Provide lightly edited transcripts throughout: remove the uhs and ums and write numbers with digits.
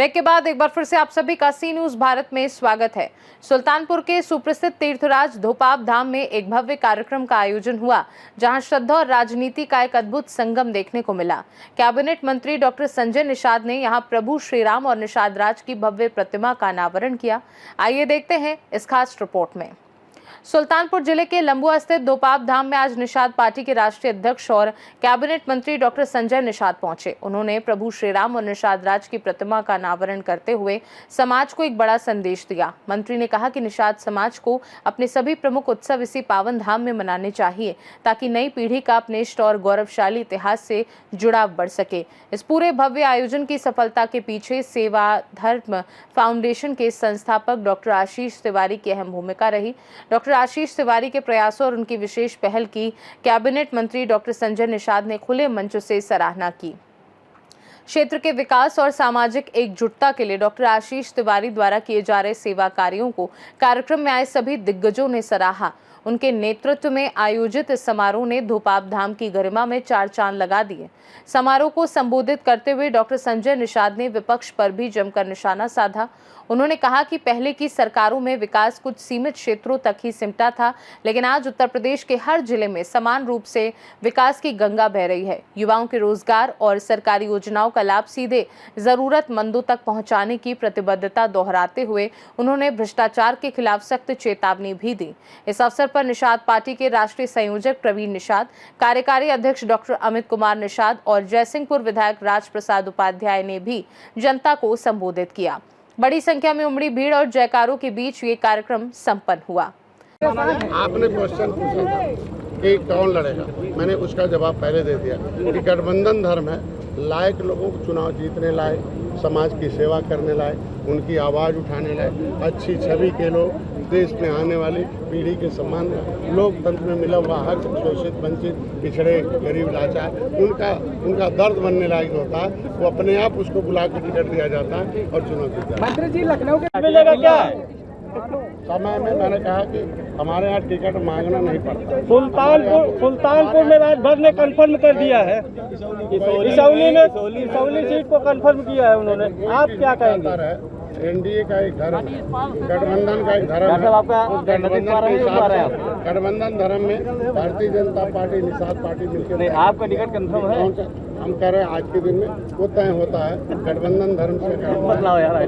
Break के बाद एक बार फिर से आप सभी का सी न्यूज भारत में स्वागत है। सुल्तानपुर के सुप्रसिद्ध तीर्थराज धोपाप धाम में एक भव्य कार्यक्रम का आयोजन हुआ, जहां श्रद्धा और राजनीति का एक अद्भुत संगम देखने को मिला। कैबिनेट मंत्री डॉक्टर संजय निषाद ने यहां प्रभु श्री राम और निषाद राज की भव्य प्रतिमा का अनावरण किया। आइए देखते हैं इस खास रिपोर्ट में। सुल्तानपुर जिले के लंबुआ स्थित धोपाप धाम में आज निषाद पार्टी के राष्ट्रीय अध्यक्ष और कैबिनेट मंत्री डॉक्टर संजय निषाद पहुंचे। उन्होंने प्रभु श्री राम और निषाद राज की प्रतिमा का अनावरण करते हुए समाज को एक बड़ा संदेश दिया। मंत्री ने कहा कि निषाद समाज को अपने सभी प्रमुख उत्सव इसी पावन धाम में मनाने चाहिए, ताकि नई पीढ़ी का अपने इष्ट और गौरवशाली इतिहास से जुड़ाव बढ़ सके। इस पूरे भव्य आयोजन की सफलता के पीछे सेवा धर्म फाउंडेशन के संस्थापक डॉक्टर आशीष तिवारी की अहम भूमिका रही। डॉक्टर आशीष तिवारी के प्रयासों और उनकी विशेष पहल की कैबिनेट मंत्री डॉक्टर संजय निषाद ने खुले मंच से सराहना की। क्षेत्र के विकास और सामाजिक एकजुटता के लिए डॉक्टर आशीष तिवारी द्वारा किए जा रहे सेवा कार्यों को कार्यक्रम में आए सभी दिग्गजों ने सराहा। उनके नेतृत्व में आयोजित इस समारोह ने धोपाप धाम की गरिमा में चार चांद लगा दिए। समारोह को संबोधित करते हुए डॉक्टर संजय निषाद ने विपक्ष पर भी जमकर निशाना साधा। उन्होंने कहा कि पहले की सरकारों में विकास कुछ सीमित क्षेत्रों तक ही सिमटा था, लेकिन आज उत्तर प्रदेश के हर जिले में समान रूप से विकास की गंगा बह रही है। युवाओं के रोजगार और सरकारी योजनाओं का लाभ सीधे जरूरतमंदों तक पहुंचाने की प्रतिबद्धता दोहराते हुए उन्होंने भ्रष्टाचार के खिलाफ सख्त चेतावनी भी दी। इस अवसर पर निषाद पार्टी के राष्ट्रीय संयोजक प्रवीण निषाद, कार्यकारी अध्यक्ष डॉक्टर अमित कुमार निषाद और जयसिंहपुर विधायक राज प्रसाद उपाध्याय ने भी जनता को संबोधित किया। बड़ी संख्या में उमड़ी भीड़ और जयकारों के बीच ये कार्यक्रम संपन्न हुआ। आपने क्वेश्चन पूछा था कि कौन लड़ेगा, मैंने उसका जवाब पहले दे दिया कि गठबंधन धर्म है। लायक लोगों को चुनाव जीतने लायक, समाज की सेवा करने लायक, उनकी आवाज़ उठाने लायक, अच्छी छवि के लोग, देश में आने वाली पीढ़ी के सम्मान, लोकतंत्र में मिला हुआ हक, शोषित वंचित पिछड़े गरीब लाचार, उनका दर्द बनने लायक होता है। वो अपने आप उसको बुला के टिकट दिया जाता है और चुनाव जीता है। मंत्री जी, लखनऊ के मिलेगा क्या है? समय में मैंने कहा कि हमारे यहाँ टिकट मांगना नहीं पड़ता। सुल्तानपुर में राजभर ने कंफर्म कर दिया है, इसौली सीट को कंफर्म किया है उन्होंने। आप क्या कहेंगे? एनडीए का एक धर्म है, गठबंधन का एक धर्म है। गठबंधन धर्म में भारतीय जनता पार्टी निषाद पार्टी मिलकर आपका टिकट कंफर्म है? हम कह रहे हैं आज के दिन में वो तय होता है। गठबंधन धर्म से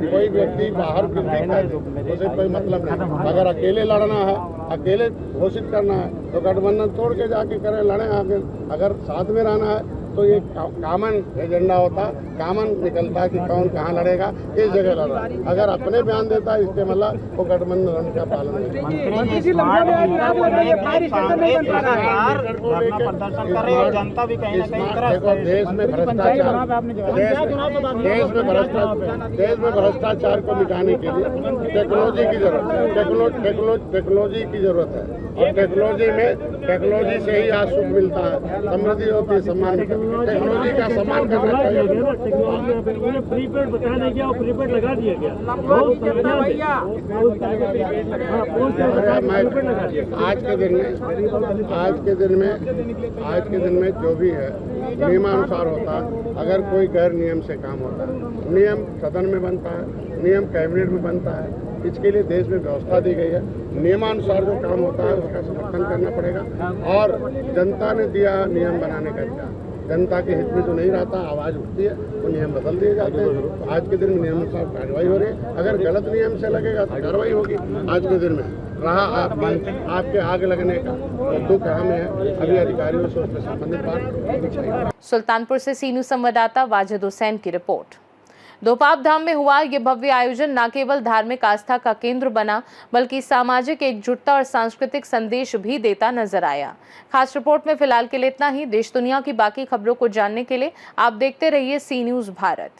कोई व्यक्ति बाहर उसे कोई मतलब नहीं। अगर अकेले लड़ना है, अकेले घोषित करना है तो गठबंधन तोड़ के जाके करें, लड़े आगे। अगर साथ में रहना है तो ये कॉमन एजेंडा होता, कॉमन निकलता है कि कौन कहाँ लड़ेगा, किस जगह लड़ रहा है। अगर अपने बयान देता है इसके मतलब वो गठबंधन का पालन नहीं। देश में भ्रष्टाचार को मिटाने के लिए टेक्नोलॉजी की जरूरत है। टेक्नोलॉजी की जरूरत है और टेक्नोलॉजी से ही आज सुख मिलता है, समृद्धि होती है, सम्मान मिलता है। टेक्नोलॉजी का सम्मान करना चाहिए। प्रीपेड बताने गया और प्रीपेड लगा दिया गया। आज के दिन में जो भी है नियमानुसार होता है। अगर कोई गैर नियम से काम होता है, नियम सदन में बनता है, नियम कैबिनेट में बनता है। इसके लिए देश में व्यवस्था दी गई है। नियमानुसार जो काम होता है उसका समर्थन करना पड़ेगा। और जनता ने दिया नियम बनाने का अधिकार, जनता के हित में जो नहीं रहता, आवाज़ उठती है, वो नियम बदल दिए जाते हैं। तो आज के दिन में नियमानुसार कार्रवाई हो रही है। अगर गलत नियम से लगेगा तो कार्रवाई होगी। आज के दिन में रहा आपके आग लगने का तो दुख हमें है। अभी अधिकारियों से उससे संबंधित बात। सुल्तानपुर से सी न्यूज संवाददाता वाजिद हुसैन की रिपोर्ट। धोपाप धाम में हुआ ये भव्य आयोजन न केवल धार्मिक आस्था का केंद्र बना, बल्कि सामाजिक एकजुटता और सांस्कृतिक संदेश भी देता नजर आया। खास रिपोर्ट में फिलहाल के लिए इतना ही। देश दुनिया की बाकी खबरों को जानने के लिए आप देखते रहिए सी न्यूज भारत।